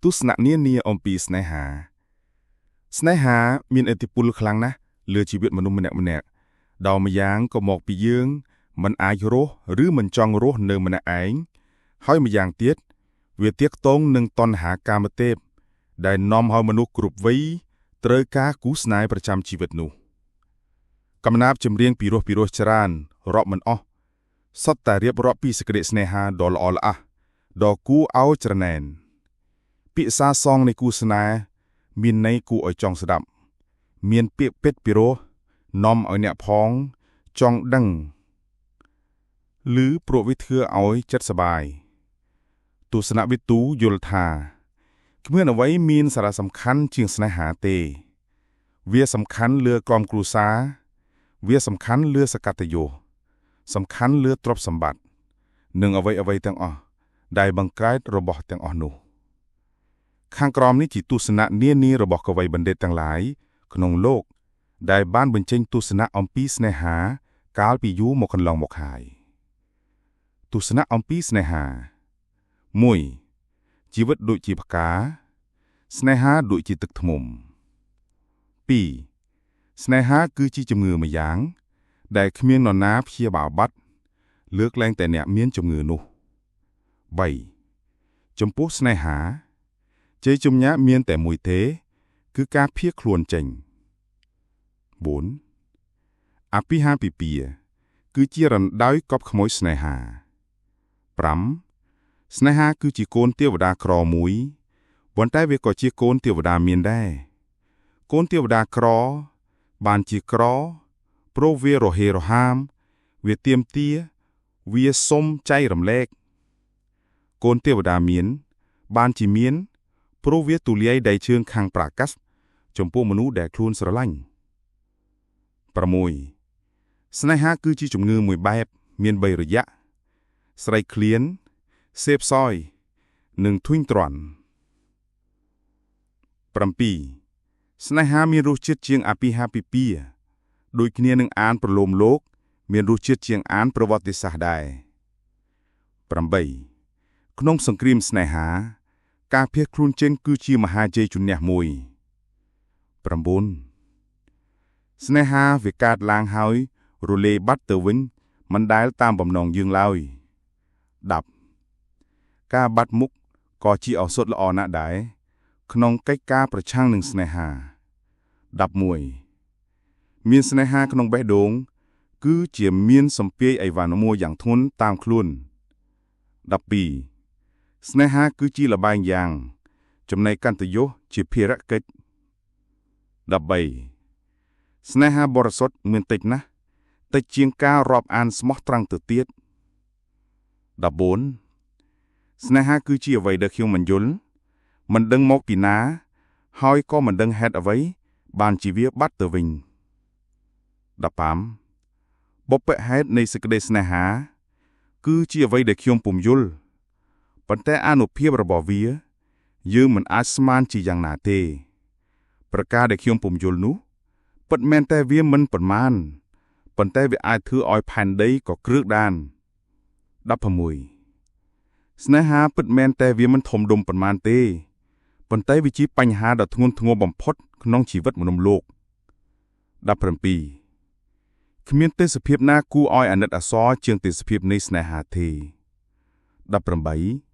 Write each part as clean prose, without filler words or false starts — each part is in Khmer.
ទស្សនៈនានាអំពីស្នេហាមានឥទ្ធិពលខ្លាំងណាស់លើជីវិតមនុស្សម្នាក់ៗដោយម្យ៉ាងក៏មកពីយើងមិនអាចរស់ឬមិនចង់រស់នៅម្នាក់ឯងហើយម្យ៉ាងទៀតវាទាក់ទងនឹងតណ្ហាកាមទេពដែលនាំឲ្យមនុស្សគ្រប់វ័យត្រូវការគូស្នេហ៍ប្រចាំជីវិតនោះកំណាព្យចម្រៀងពីរោះច្រើនរាប់មិនអស់សុទ្ធតែរៀបរាប់ពីសេចក្តីស្នេហាដ៏ល្អល្អះដ៏គួរឲ្យច្រណែនពាក្យសារសងនៃគូស្នេហ៍មានន័យគួរឲ្យចង់ស្ដាប់មានពាក្យពេចន៍ពីរោះនាំឲ្យអ្នកផងចង់ដឹងឬព្រោះវាធ្វើឲ្យចិត្តសប្បាយទស្សនវិទូយល់ថាគ្មានអ្វីមានសារៈសំខាន់ជាងស្នេហាទេវាសំខាន់លើក្រុមគ្រួសារវាសំខាន់លើសក្កយសសំខាន់លើទ្រព្យសម្បត្តិនិងអ្វីទាំងអស់ដែលបង្កើតរបស់ទាំងអស់នោះខាងក្រោមនេះជាទស្សនៈនានារបស់កវីបណ្ឌិតទាំងឡាយក្នុងលោកដែលបានបញ្ចេញទស្សនៈអំពីស្នេហាកាលពីយូរមកកន្លងមកហើយទស្សនៈអំពីស្នេហា1ជីវិតដូចជាផ្កាស្នេហាដូចជាទឹកធ្មង់2ស្នេហាគឺជាជំងឺមួយយ៉ាងដែលគ្មាននរណាព្យាបាលបាត់លើកលែងតែអ្នកមានជំងឺនោះ3ចំពោះស្នេហាជ័យជំនះមានតែមួយទេគឺការភៀសខ្លួនចេញ4អភិហាពិពាហ៍គឺជារណ្ដាយកប់ខ្មោចស្នេហា5ស្នេហាគឺជាកូនទេវតាក្រមួយប៉ុន្តែវាក៏ជាកូនទេវតាមានដែរកូនទេវតាក្របានជាក្រព្រោះវារហេរហាមវាទាមទារវាសុំចែករំលែកកូនទេវតាមានបានជាមានព្រោះវាទូលាយដៃជើងខាងប្រកាសចំពោះមនុស្សដែលខ្លួនស្រឡាញ់6ស្នេហាគឺជាជំងឺមួយបែបមាន3រយៈស្រេកឃ្លានសេពសយនិងធុញទ្រាន់7ស្នេហាមានរសជាតិជាងអភិហាពិពាហ៍ដូចគ្នានឹងអានប្រលោមលោកមានរសជាតិជាងអានប្រវត្តិសាស្ត្រដែរ8ក្នុងសង្គ្រាមស្នេហាការភៀសខ្លួនចេញគឺជាមហាជ័យជំនះមួយ9ស្នេហាវាកើតឡើងហើយរលាយបាត់ទៅវិញមិនដែលតាមបំណងយើងឡើយ10ការបាត់មុខក៏ជាឱសថល្អណាស់ដែរក្នុងកិច្ចការប្រឆាំងនឹងស្នេហា11មានស្នេហាក្នុងបេះដូងគឺជាមានសម្ពាយអីវ៉ាន់មួយយ៉ាងធ្ងន់តាមខ្លួន12ស្នេហាគឺជាលបែងយ៉ាងចំណែកកន្តយុសជាភារកិច្ច13ស្នេហាបរិសុទ្ធមានតិចណាស់តិចជាងការរាប់អានស្មោះត្រង់ទៅទៀត14ស្នេហាគឺជាអ្វីដែលខ្ញុំមិនយល់មិនដឹងមកពីណាហើយក៏មិនដឹងហេតុអ្វីបានជាវាបាត់ទៅវិញ15បុព្វហេតុនៃសេចក្តីស្នេហាគឺជាអ្វីដែលខ្ញុំពុំយល់ប៉ុន្តែអានុភាពរបស់វាយើងមិនអាចស្មានជាយ៉ាងណាទេប្រការដែលខ្ញុំពុំយល់នោះពិតមែនតែវាមិនប៉ុន្មានប៉ុន្តែវាអាចធ្វើឲ្យផែនដីក៏គ្រើកដាន16ស្នេហាពិតមែនតែវាមិនធំដុំប៉ុន្មានទេប៉ុន្តែវាជាបញ្ហាដ៏ធ្ងន់ធ្ងរបំផុតក្នុងជីវិតមនុស្សលោក17គ្មានទេសភាពណាគួរឲ្យអាណិតអាសូរជាងទេសភាពនៃស្នេហាទេ18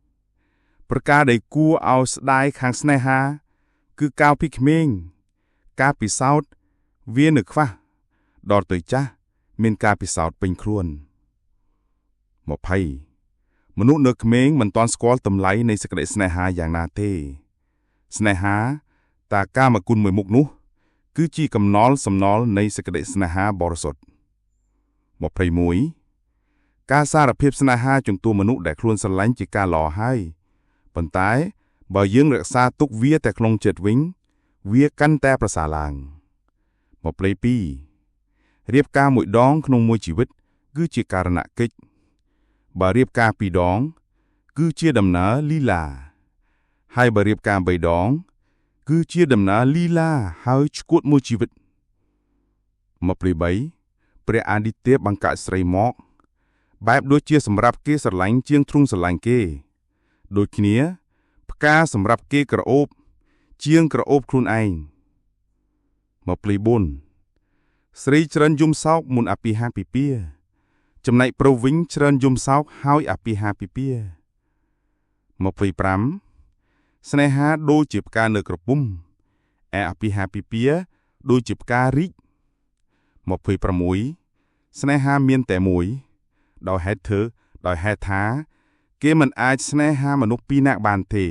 ប្រការដែលគួរឲ្យស្ដាយខាងស្នេហាគឺកាលពីក្មេងការពិសោធន៍វានៅខ្វះដល់ទៅចាស់មានការពិសោធន៍ពេញខ្លួន20មនុស្សនៅក្មេងមិនទាន់ស្គាល់តម្លៃនៃសេចក្តីស្នេហាយ៉ាងណាទេស្នេហាតាកាមគុណមួយមុខនោះគឺជាកំណល់សំណល់នៃសេចក្តីស្នេហាបរិសុទ្ធ21ការសារភាពស្នេហាជំទាស់មនុស្សដែលខ្លួនស្រឡាញ់ជាការល្អហើយប៉ុន្តែបើយើងរក្សាទុកវាតែក្នុងចិត្តវិញវាកាន់តែប្រសើរឡើង22រៀបការមួយដងក្នុងមួយជីវិតគឺជាការណកិច្ចបើរៀបការពីរដងគឺជាដំណើរលីឡាហើយបើរៀបការ3ដងគឺជាដំណើរលីឡាហើយឆ្កួតមួយជីវិត23ព្រះអាទិទេពបង្កើតស្រីមកបែបដូចជាសម្រាប់គេស្រឡាញ់ជាងទ្រង់ស្រឡាញ់គេដូចគ្នាផ្ ការសម្រាប់គេក្រអូបជាងក្រអូបខ្លួនឯង24ស្រីច្រើនយំសោកមុនអាពាហ៍ពិពាហ៍ចំណែកប្រុសវិញច្រើនយំសោកហើយអាពាហ៍ពិពាហ៍25ស្នេហាដូចជាផ្កានៅក្រពុំឯអាពាហ៍ពិពាហ៍ដូចជាផ្ការីក26ស្នេហាមានតែមួយដោយហេតុថាគេមិនអាចស្នេហាមនុស្សពីរនាក់បានទេ